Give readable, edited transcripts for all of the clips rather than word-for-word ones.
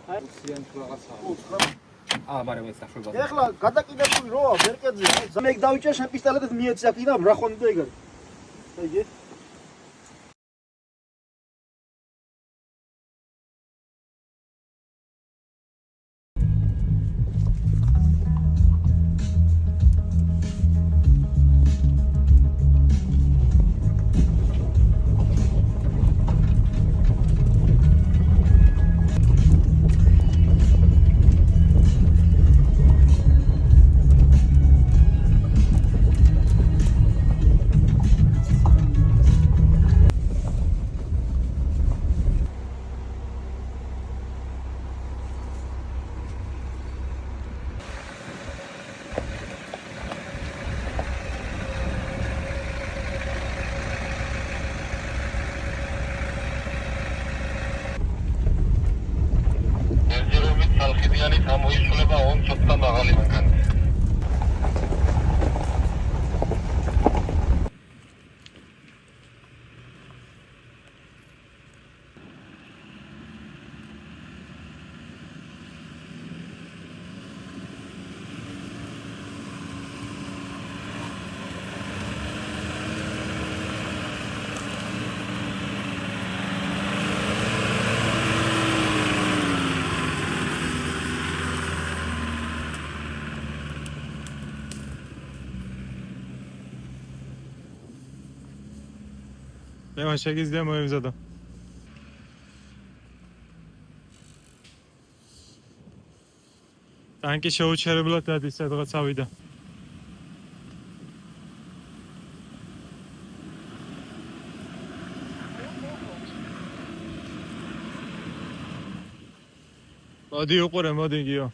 სიან თუ რაღაცაა. მაგრამ ეს ახლა. ეხლა გადაკიდებული როა ბერკეძია. მე დავიჭერ შენ პისტოლეტს მიეცი აქ რა ხონდა ეგარი. აიგე. გამოიშლება on ცოტა მაღალი მანქანა. მე შეგიძლია მოემზადო. ტანკი შეუჩერებლად დადის სადღაც ავიდა. მოდი უყურე, მოდი გიო.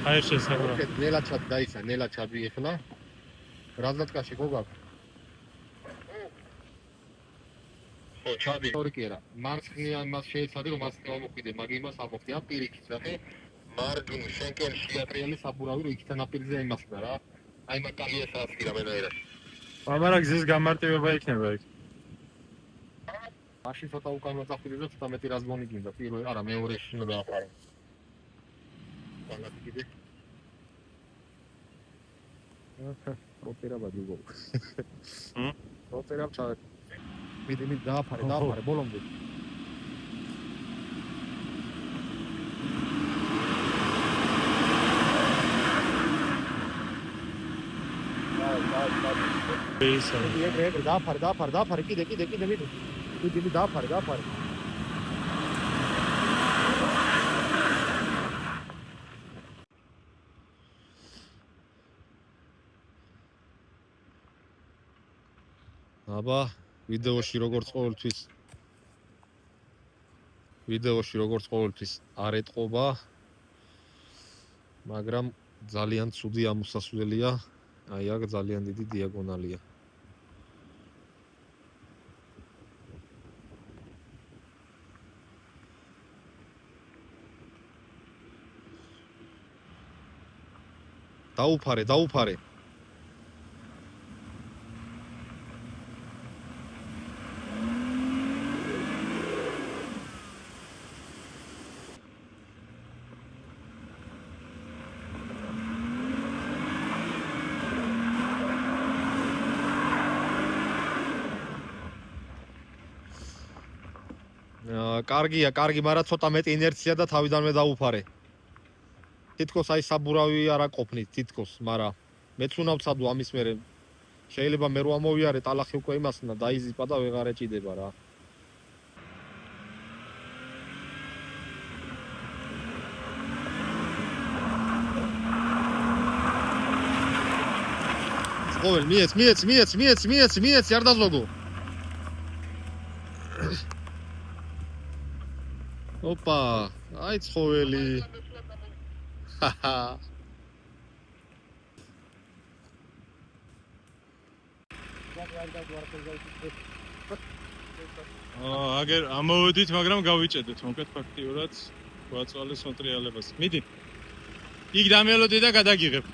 აი შესაძლოა. ნელაჩად დაისა, ნელაჩაბი ეხლა. რაზდატკაში გოგაკ. ხო, ჩაბი. ორი კი არა. მარცხნია მას შეეცადი რომ მას მოხვიდე, მაგ იმას ამოხდი ამ პირიქით, ხე? მარგინ შენკენში ატრიალი საბურავი რო იქიდან აპირზე იმასდა რა. აი მაგალიას ასკი რამენაერად. მაგრამ გზის გამარტივება იქნება იქ. მაშინ ცოტა უკან მოწაფილი და ცოტა მეტი რაზმონი გინდა. პირველ არა, მეორეში უნდა დააფარო. განაგიდე. ოპერა ბადიგო. ოპერა ჩა. მიდიმი დააფარე ბოლომდე. ისე. ეგრე დააფარე, კიდე მიდი. მიდიმი დააფარე. აბა ვიდეოში როგორც ყოველთვის არ ეტყობა, მაგრამ ძალიან ცუდი ამოსასვლელია. აი აქ ძალიან დიდი დიაგონალია. დაუფარე. კარგია, მაგრამ ცოტა მეტი ინერცია და თავიდანვე დაუფარე. თითქოს აი საბურავი არა ყოფნით, მაგრამ მეც უნდა ვცადო ამის მერე. შეიძლება მე რო ამოვიარე ტალახი უკვე იმასნა დაიზიპა და ვეღარ ეჭიდება რა. ყოველ მიეც არ დაზოგო. ოპა, აი ცხოველი. აგერ ამოვედით, მაგრამ გავიჭედეთ უკეთ ფაქტიურად გვაწვალეს მოტრიალებას. მიდი. იქ დამელოდი და გადაგიღებ.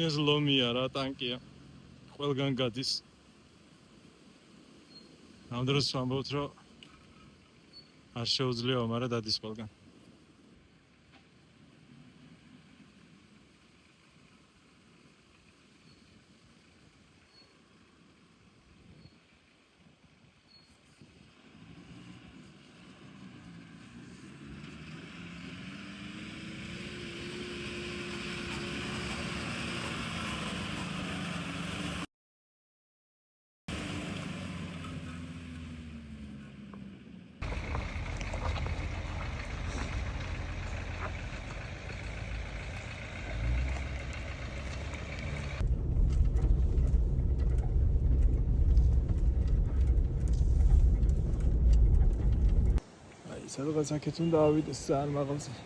ეს ლომია რა ტანკია. ყველგან გადის. ამ დროს ვამბობთ, რომ არ შეუძლია, მაგრამ დადის ყველგან. სადღაც აქეთ უნდა ავიდეს ძალიან მაღალზე.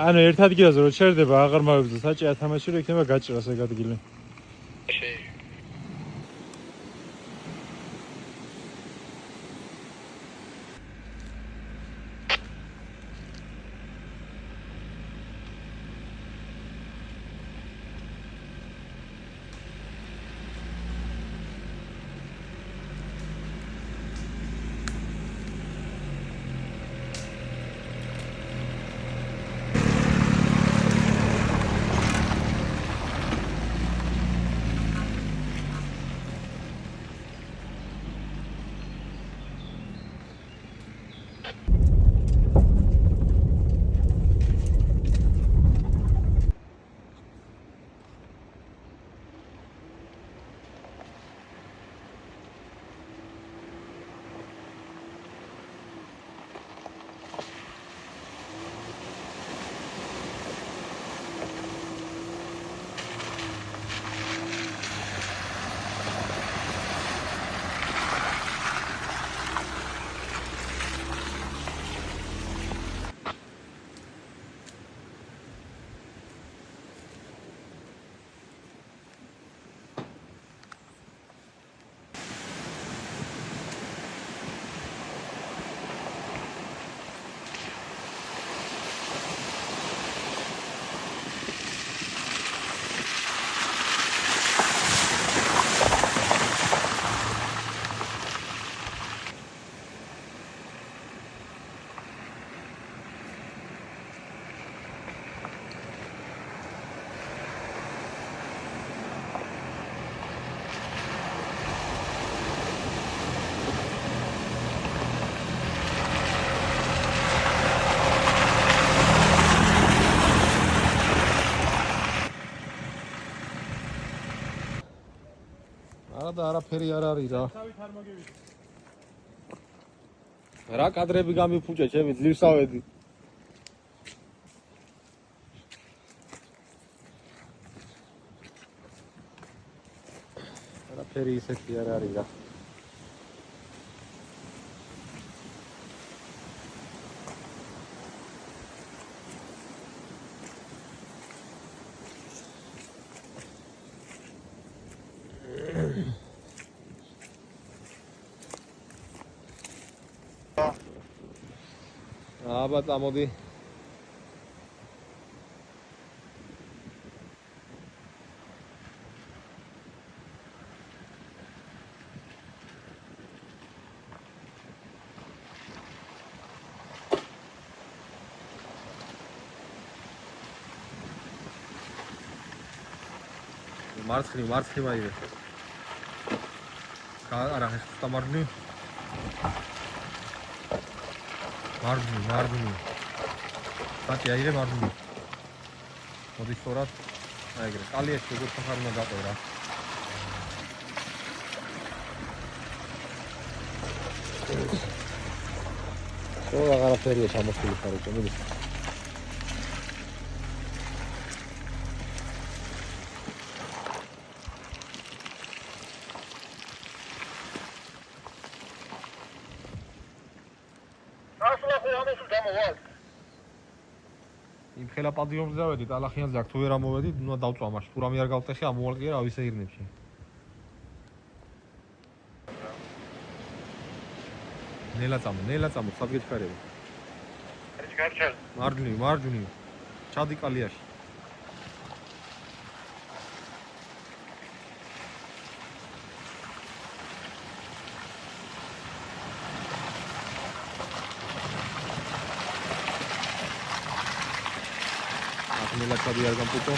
ანუ ერთ ადგილაზე რო ჩერდება აღარ საჭია თამაში რო იქნება გაჭრას ეგ ადგილი. და არაფერი არ არის რა. რა კადრები გამიფუჭე, ჩემი ძლივსავედი. არაფერი ისეთი არ არის რა. აბა წამოდი. მარცხნივ აიღე. არა, ეს სტამარნი. მარჯვნივ. სათი აიღე მარჯვნივ. მოდი სწორად. აიღე. კალიაში როგორ ხარ უნდა გაყო რა. სულ აღარაფერია ჩამოსული ხარ უკვე, მოდი. იმ ხელა პადიუმზე დავედი, ტალახიანზე აქ თუ ვერ ამოვედი, უნდა დავწვა მაშინ. თუ რამე არ გავტეხი, ამოვალკი რა ავისე ირნებში. ნელა წამო, სად გეჩქარები? მარჯვნივ. ჩადი კალიაში. ნელა ჩადი არ გამპუტო.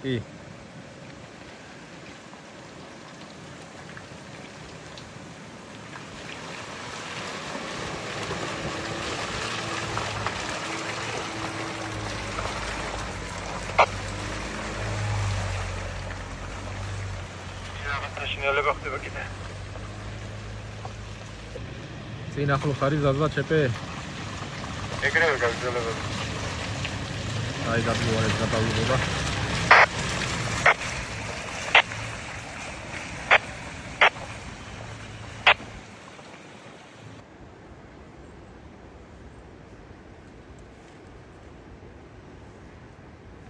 კი. შინელება ხდება კიდე. წინ ახლო ხარი ზაზა ჩეპე. ეგრევე გაგრძელება. აი გადმოვარეთ გადავიღება.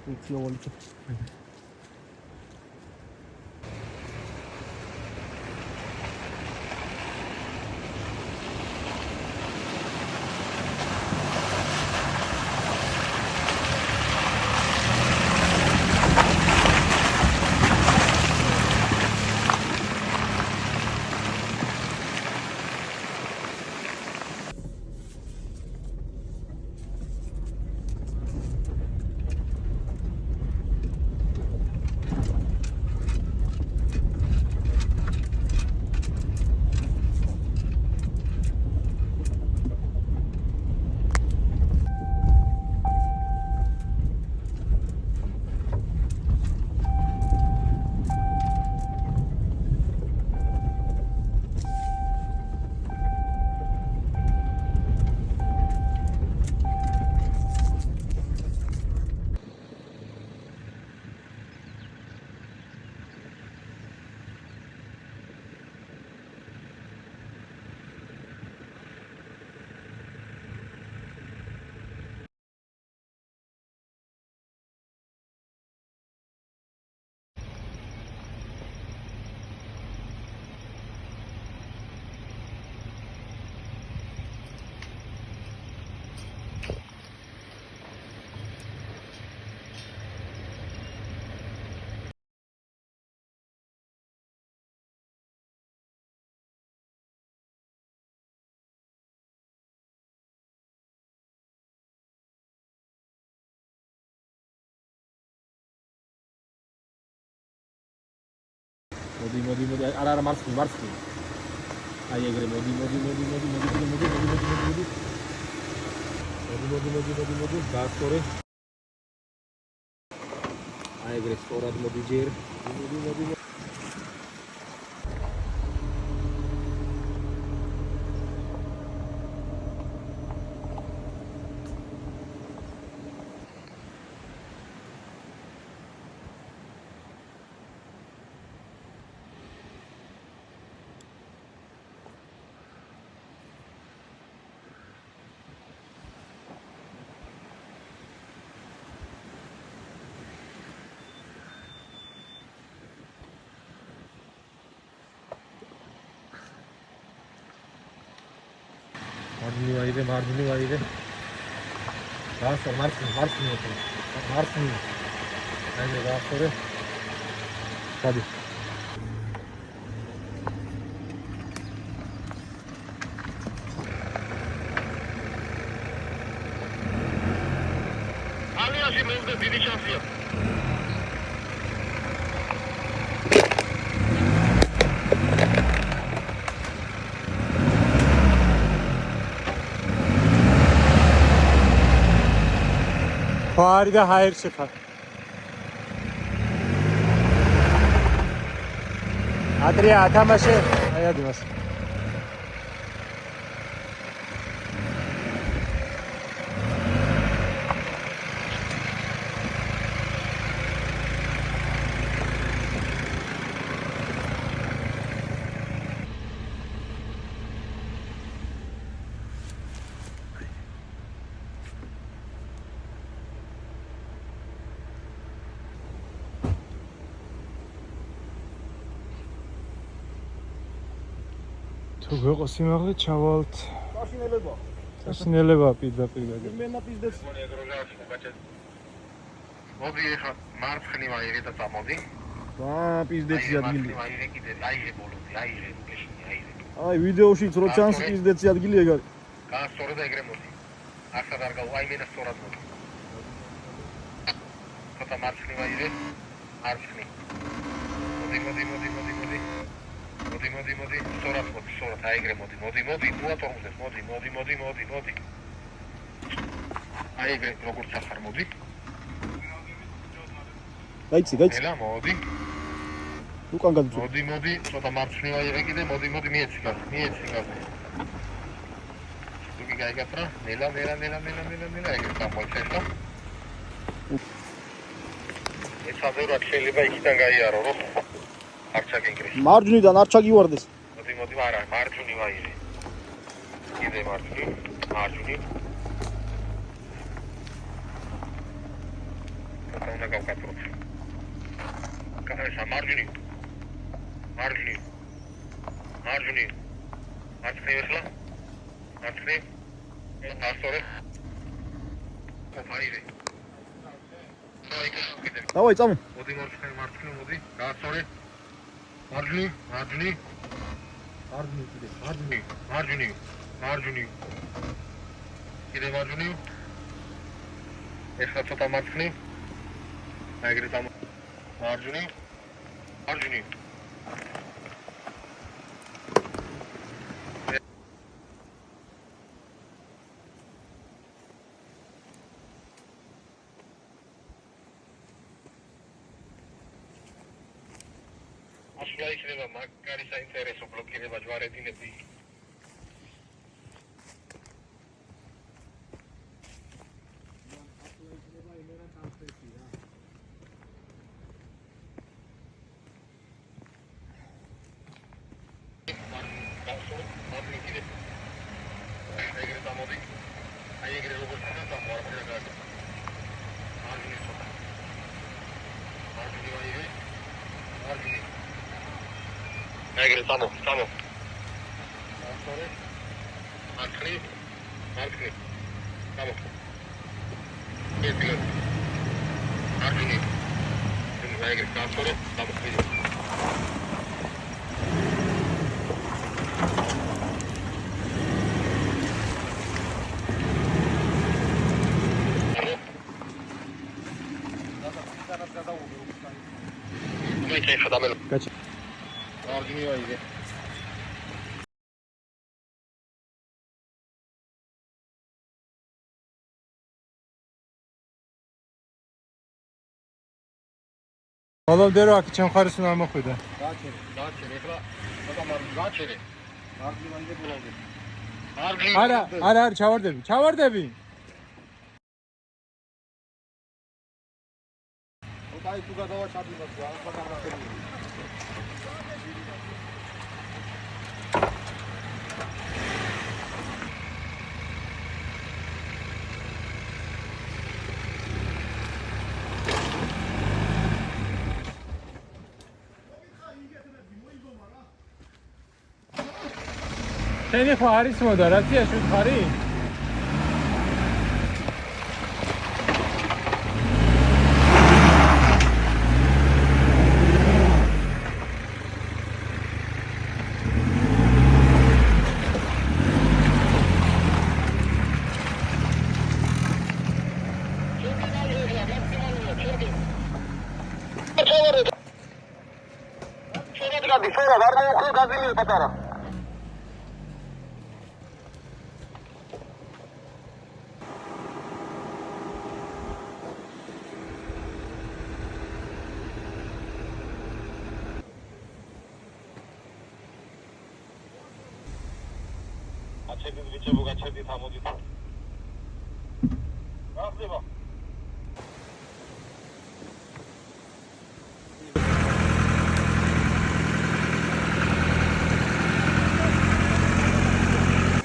Uçuyor. მოდი, არა, მარცხნივ. აი ეგრე მოდი. მოდი, გაასწორე. აი ეგრე სწორად მოდი ჯერ. მოდი. მარჯვნივ აიღე. გაასწორე მარცხნივ. აი გაასწორე. გადი. ალიაში მოვდა დიდი შანსია. ფარი და ჰაერში ხარ. ადრია ათამაშე, აი ადმას. თუ გვეყო სიმაღლე ჩავალთ. საშინელება. საშინელება პირდაპირ გაგე. იმენა პიზდებს. მოდი ეხლა მარცხნივ აიღე და წამოდი. პიზდეცი ადგილი. აიღე კიდე, აიღე ბოლოდი, აიღე. აი ვიდეოშიც რო ჩანს პიზდეცი ადგილი ეგ არის. გაასწორე და ეგრე მოდი. ახლა არ გავა, აი მენა სწორად მოდი. ხოთა მარცხნივ აიღე. მარცხნივ. მოდი, სწორად მოდი, აი ეგრე მოდი, მოატორმუზეს, მოდი. აი ეგრე როგორც ახარ მოდი. გაიცი. ელა მოდი. უკან გადაწვა. მოდი, ცოტა მარცხნივ აიღე კიდე, მოდი, მიეცი გაზი. თუკი გაიგატრა, ნელა, ეგრე გამოიწესო. ეს აზრად შეიძლება იქიდან გაიარო, რომ არ ჩაგინგრეს. მარჯვნიდან არ ჩაგივარდეს. მოდი, არა, მარჯვნივ აიღე. კიდე მარჯვნივ. უნდა გავკატროთ. კაისა მარჯვნივ. მარჯვნივ ახლა. მარჯვნივ. ასწორე. აიღე. დავაი წამო. მოდი მარცხნივ, მოდი. გაასწორე. მარჯვნივ. კიდე მარჯვნივ. ეხლა ცოტა მარცხნივ. აი ეგრე წამო. მარჯვნივ. ასვლა იქნება მაგარი საინტერესო ბლოკირება ჯვარედინები. ეგრე წამო. ასწორე. მარცხნივ. წამო. მარჯვნივ. ეგრე გაასწორე, წამო. გაჩი. მარჯვნივ აიღე. ბოლომდე რო აქ ჩემ ხარის უნდა მოხვიდე. გააჩერე, ეხლა ცოტა გააჩერე. მარჯვნივ აიღე ბოლომდე. არა, ჩავარდები. აი თუ გადავაჩარდიმას რა, ახლა გამახერხებული. შენი ხო არის მოდა, რაციაში ვთხარი? გაჩერდით ბიჭებო, გაჩერდით, ამოდით. რა ხდება?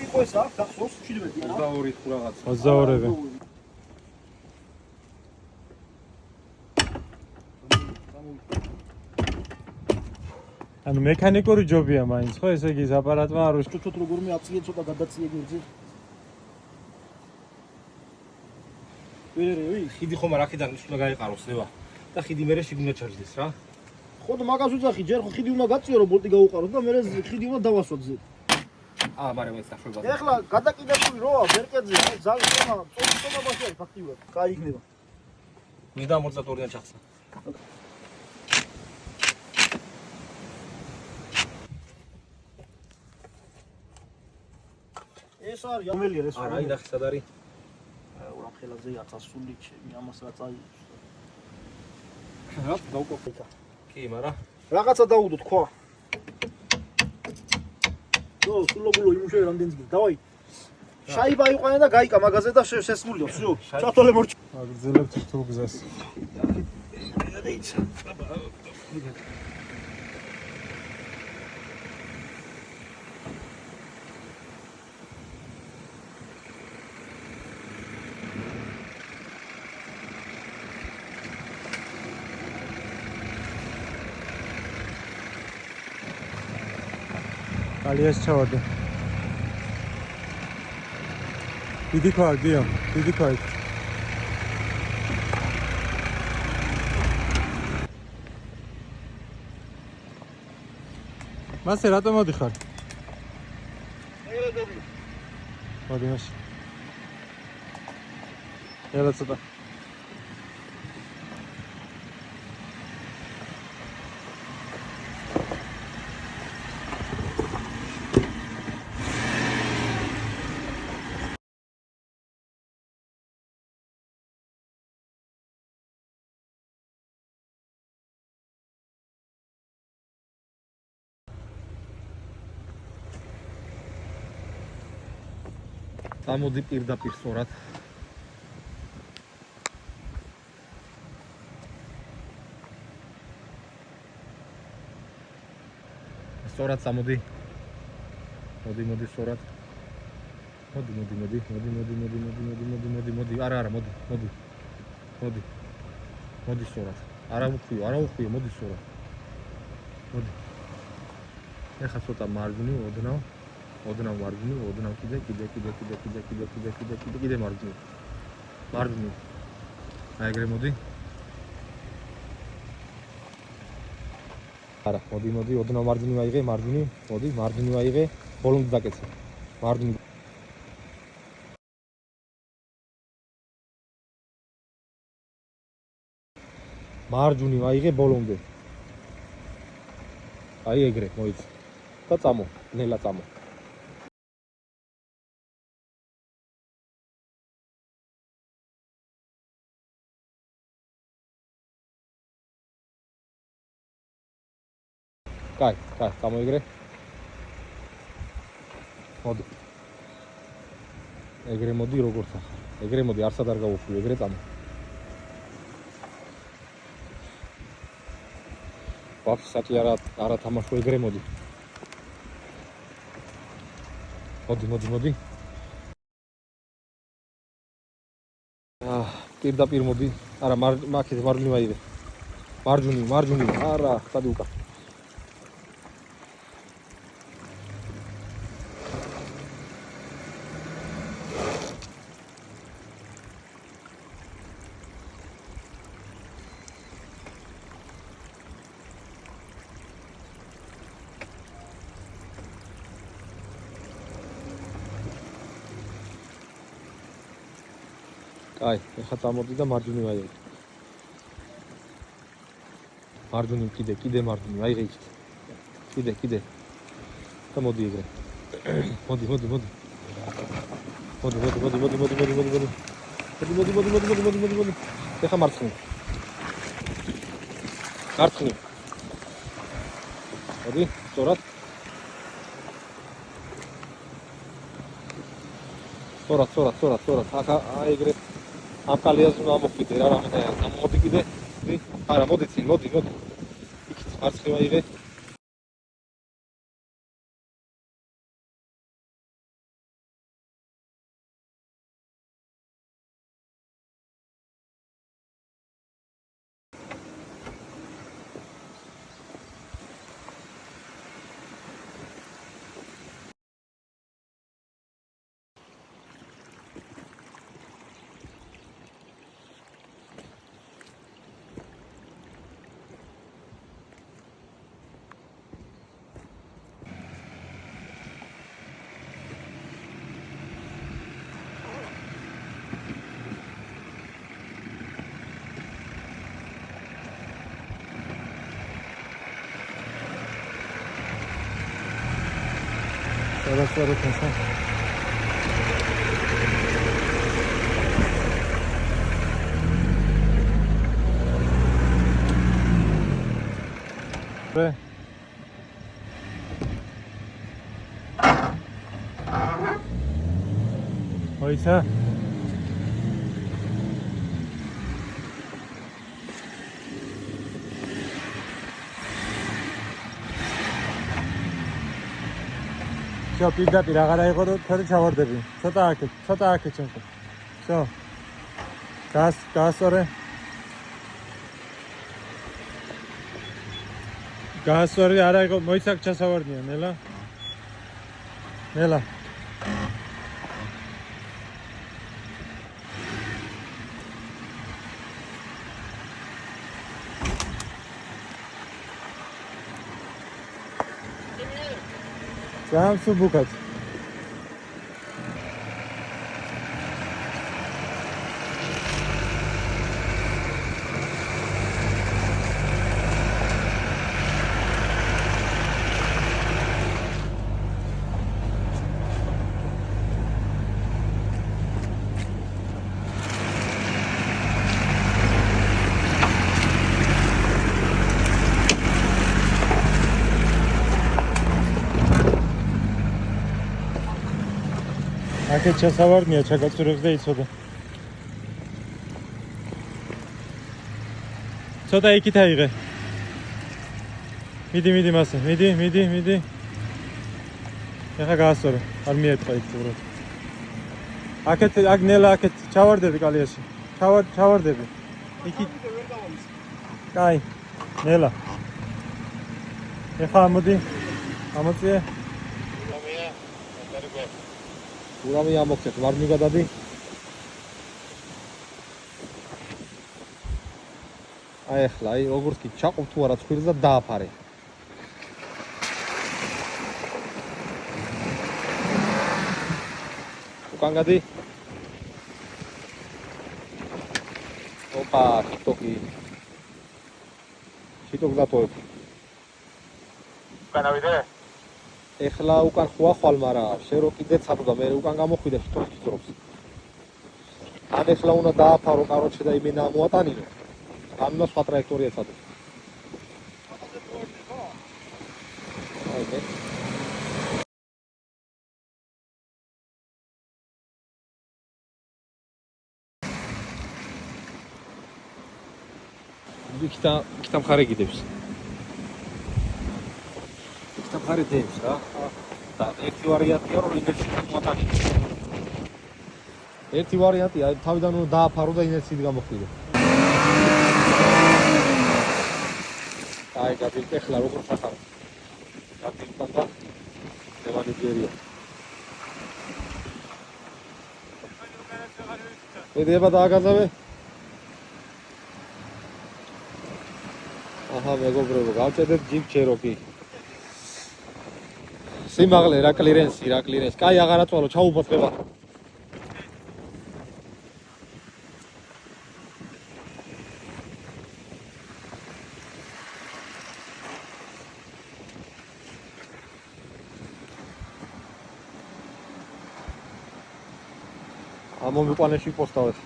იყო ეს აქ გახსოვს 17 არა? 22 თუ რაღაც. 22-ები. ანუ მექანიკური ჯობია მაინც, ხო, ესე იგი აპარატმა არ უშ თუთ როგორმე აწიე ცოტა გადაწიე გირძე. ვერერევი? ხიდი ხომ არ აქედან უნდა გაიყაროს ნება და ხიდი მერე შიგნით ჩარჯდეს რა. ხო და მაგას უძახი, ჯერ ხო ხიდი უნდა გაწიო რომ ბოლტი გაუყაროს და მერე ხიდი უნდა დავასვათ ზე. მაგრამ ეს დაშვება. ეხლა გადაკიდებული როა ბერკეტზე, აი ზალი ტომაბაში არის ფაქტიურად. კაი იქნება. მინდა მორწატორიდან ჩახსნა. ეს არის ამელია ეს არა, ინახე სად არის? ურამხელაძე 1000 ჩემი ამას რა წაი. რა დაუკოპიკა. კი, მაგრამ რაღაცა დაუდო თქვა. ნო, სულოგულო იმუშავე რამდენიც გინდა. დავაი. შაიბა იყვანა და გაიკა მაგაზე და შესმულია. всё. ჩათოლე მორჩ. აგრძელებთ თუ გზას. ალიას ჩავარდე. დიდი ქვა, გიო, დიდი ქვა. მასე რატომ მოდიხარ? მოდი მაშინ. ელა ცოტა. წამოდი პირდაპირ სწორად. სწორად წამოდი. მოდი სწორად. მოდი. არა, მოდი სწორად. არა უხვიო, მოდი სწორად. მოდი. ეხლა ცოტა მარჯვნივ, ოდნავ მარჯვნივ, ოდნავ კიდე მარჯვნივ. აი ეგრე მოდი. არა, მოდი, ოდნავ მარჯვნივ აიღე, მოდი, მარჯვნივ აიღე, ბოლომდე დაკეცე. მარჯვნივ. მარჯვნივ აიღე ბოლომდე. აი ეგრე მოიცა. და წამო, ნელა წამო. კაი, წამოიგრე. მოდი. ეგრე მოდი როგორც ახლა. ეგრე მოდი, არსად არ გავუშვი, ეგრე წამო. ვაფშე არა თამაშო ეგრე მოდი. მოდი. პირდაპირ მოდი. არა, მაქეთ მარჯვნივ აიღე. მარჯვნივ. არა, სადი უკან. აი, ეხლა წამოდი და მარჯვნივ აიღე. მარჯვნივ კიდე მარჯვნივ აიღე იქით. კიდე. და მოდი ეგრე. მოდი. ეხლა მარცხნივ. მოდი, სწორად. სწორად. ახლა ეგრე ამ კალიას უნდა მოხვიდე რა რამენაა. მოდი კიდე. არა, მოდი. იქით მარცხნივ აიღე. Araçları taşan. Ve oysa პირდაპირ აღარ აიღო რომ თორე ჩავარდები. ცოტა აქეთ ჩემო. всё. გასწორე. არ აიღო, მოიცაკ ჩასავარდნია, ნელა. Sam subukat. აქეთ ჩასავარდნია, ჩაგაწურებს და იცოდა. ცოტა იქით აიღე. მიდი მასე, მიდი. ეხლა გაასწორე, არ მიეტყვა იქ უბრალოდ. აქ ნელა აქეთ ჩავარდები კალიაში. ჩავარდები. იქით. კაი, ნელა. ეხლა მოდი. ამოწიე. ურავი ამოქცეთ, მარჯვნივ გადადი. აი ახლა, როგორც კი ჩაყობ თუ არა ცხვირს და დააფარე. უკან გადი. ოპა, შიტოკი დატოვებ. განავიდე? ეხლა უკან ხოა ხვალ, მაგრამ შენ რო კიდე ცადო და მე უკან გამოხვიდე თვითონ ხიძრობს. ან ეხლა უნდა დააფარო კაროჩე და იმენა მოატანინო. ან უნდა სხვა ტრაექტორია ცადო. აი მე იქთა მხარე გიდებს. იქთა მხარე დებს რა. და ერთი ვარიანტია რომ ინერციით მოატანინო. ერთი ვარიანტია თავიდან უნდა დააფარო და ინერციით გამოხვიდე. აი გადით ეხლა როგორ სახარ. გადით და დევანიგერია. ედება დააგაზავე. აჰა მეგობრებო, გავჭედეთ ჯიპ ჩეროკი. სიმაღლე რა კლირენსი. კაი აღარა წვალო, ჩაუბოთლება. მომიყვანეში პოსტავეთ.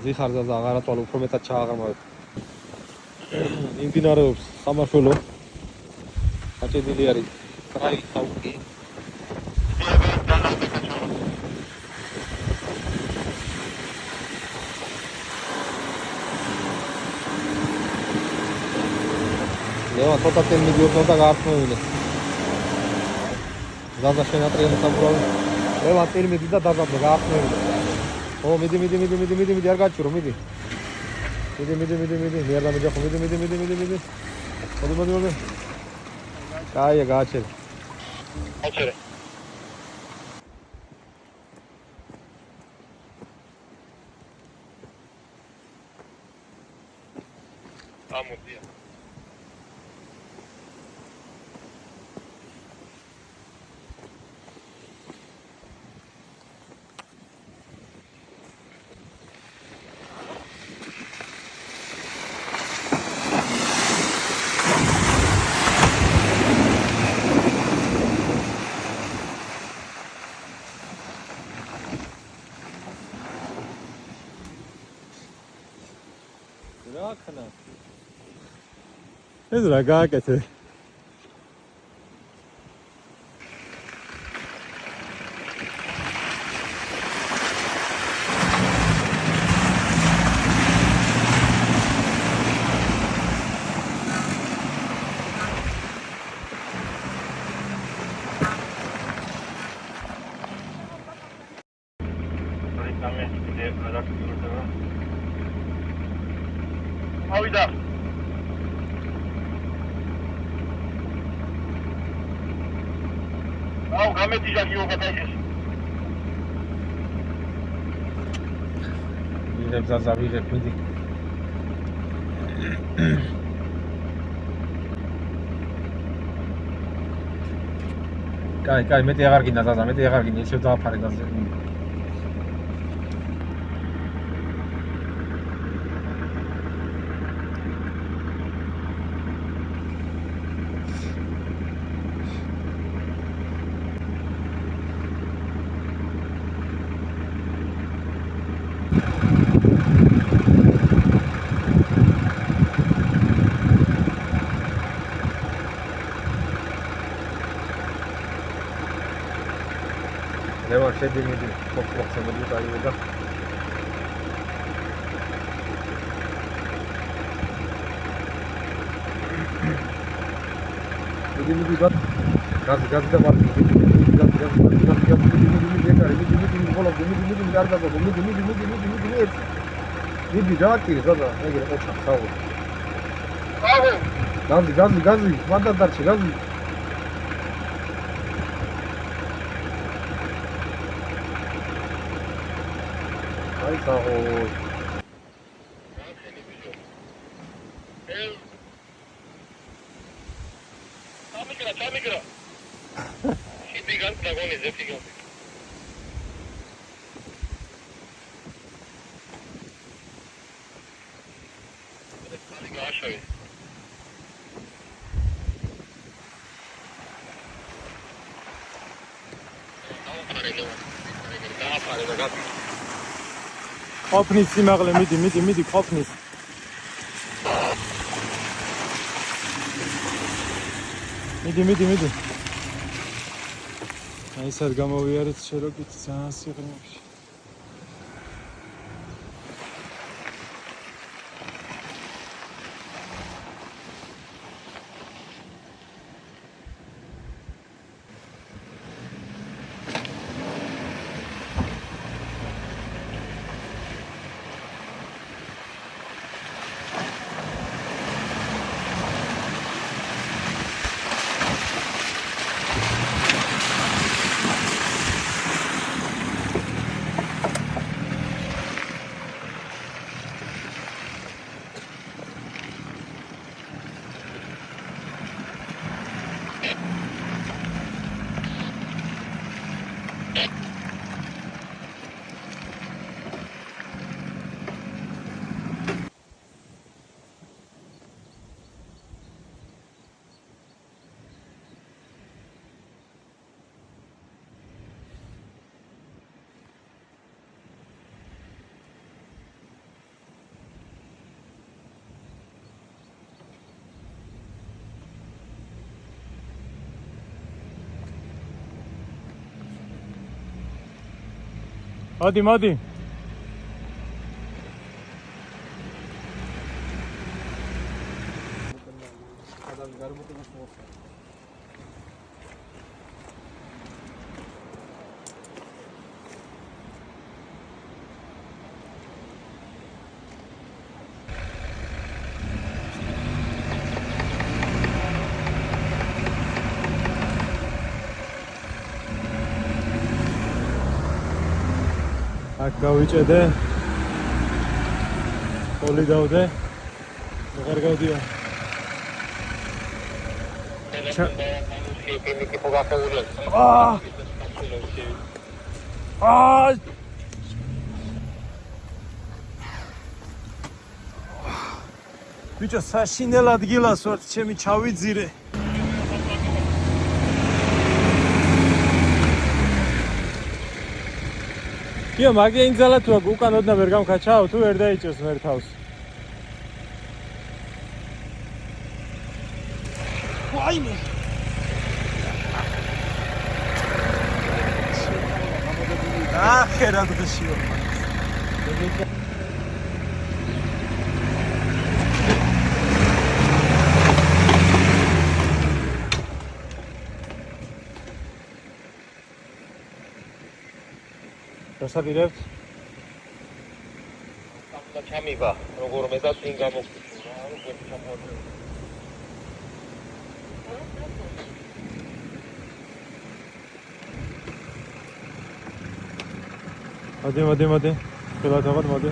ზიხარზა და აღარა წვალო, უფრო მეტად ჩააღამავეთ. იმდინარეობს სამაშველო. აჭედილი არის. ტრაი ხავკი. ლევა ცოტა წელი მიდიოდა და გაართმევინე. ზაზა შენ ატრიანი სამყურავი. ლევა წელი მიდი და დაბაბე გაართმევინე. ო მიდი არ გაჩურო მიდი. მიდი მე არ დამეჯახო მიდი. მოდი. კაია გააჩერე. აჩერე. ამოდია. რა ხნა? ეს რა გააკეთე? ავიდა. აუ გამეთიჟა გიოგატაის. ვიღებ ზაზა ვიღებ მიდი. კაი, მეტი აღარ გინდა ზაზა, ისევ დააფარე და ლევან შედი მიდი ფოქს მოდი წაიღო მიდი გაზი და ვარ მიდი დააკირე ზადა ეგრე ოჩა ხაო გაზი მანდ დარჩე გაზი აი ხაო ჩამიგრა შიდი განცაგონი ზეფიგა გაშოვი ყოფნის სიმაღლე მიდი ყოფნის მიდი აი სად გამოვიარეთ შეროკით ძალიან სიღრმეში მოდი აქ გავიჭედე პოლი დავდე აღარ გავდიო ბიჭო საშინელ ადგილას ვარ ჩემი ჩავიძირე Io, ma che inzala tua cuca non da vergam cacciao, tu er dai ches mertaus. Vaime. Ah, era do chio. Cosa direct? და ჩამიგა, როგორ მედა წინ გამოგწუნა, როგორ ჩამოვიდა. მოდი. ხელათაღად მოდი.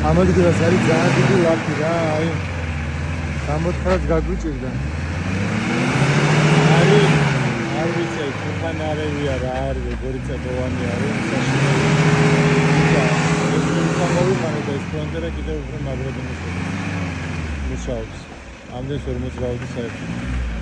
ამოდი გას არის ძალიან დიდი ლაფი რა, აი 60-ს გაგვიჭირდა. არ ვიცი, თქვენ არევია რა არის, როგორი წებოვანი არის, საშინელი. ეს გამოვიმანე და ეს ფრონტერა კიდევ უფრო მაგრად მუშაობს. ამდენს ვერ მოძრაობდი საერთოდ.